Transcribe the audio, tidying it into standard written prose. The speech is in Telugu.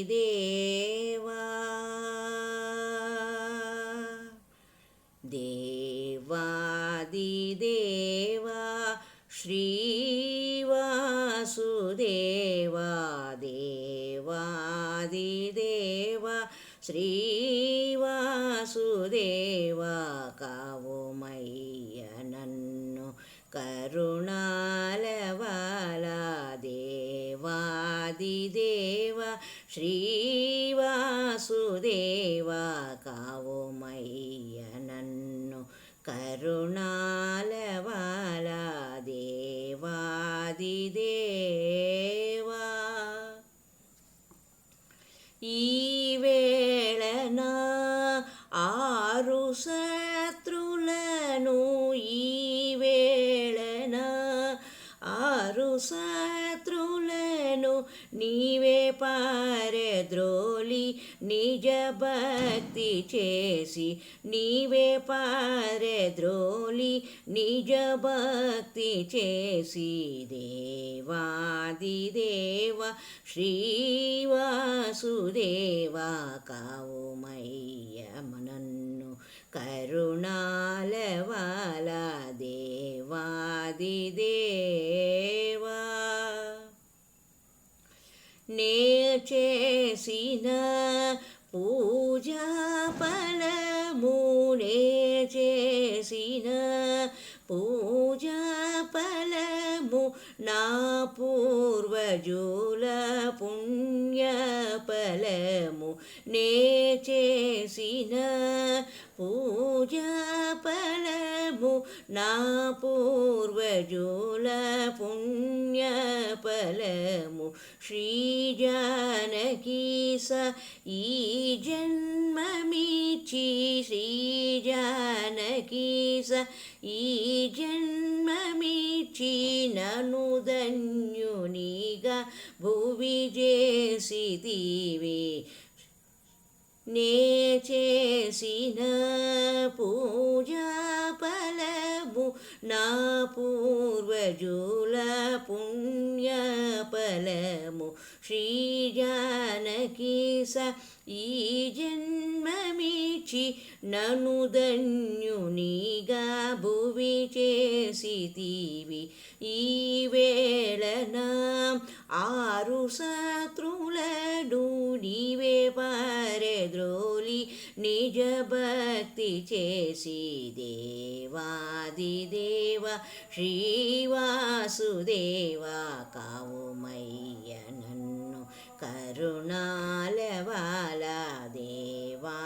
దేవాదిదేవా దేవాదిదేవా శ్రీవాసుదేవా దేవాదిదేవా శ్రీవాసుదేవా కావుమయ్య నన్ను కరుణాలవాలా దేవాదిదేవా శ్రీవాసుదేవా కావుమయ్య నన్ను కరుణాలవాలా దేవాదిదేవా ఈ వేళన ఆరు శత్రులను ఈ వేళన ఆరు శత్రులను నీవే పారద్రోలి నిజ భక్తి చేసి నీవే పారద్రోలి నిజ భక్తి చేసి దేవాదిదేవ శ్రీవాసుదేవా కావుమయ్య నన్ను కరుణాలవాలా దేవాదిదేవా నే చేసిన పూజా ఫలము నే చేసిన పూజా ఫలము నా పూర్వజుల పుణ్య ఫలము నే చేసిన పూజా ఫలము నా పూర్వజుల పుణ్య ఫలము శ్రీ జానకీ స ఈ జన్మమిచ్చి శ్రీ జానకీ స ఈ జన్మమిచ్చి నను ధన్యునిగా భువి చేసితివి నే చేసిన పూజా ఫలము నా పూర్వజుల పుణ్య ఫలము శ్రీ జానకీ స ఈ జన్మమిచ్చి నను ధన్యునిగా భువి చేసితివి ఈ వేళన ఆరు శత్రులను నీవే పారద్రోలి నిజ భక్తి చేసి దేవాదిదేవ శ్రీవాసుదేవా కావుమయ్య నన్ను కరుణాలవాలా దేవాదిదేవా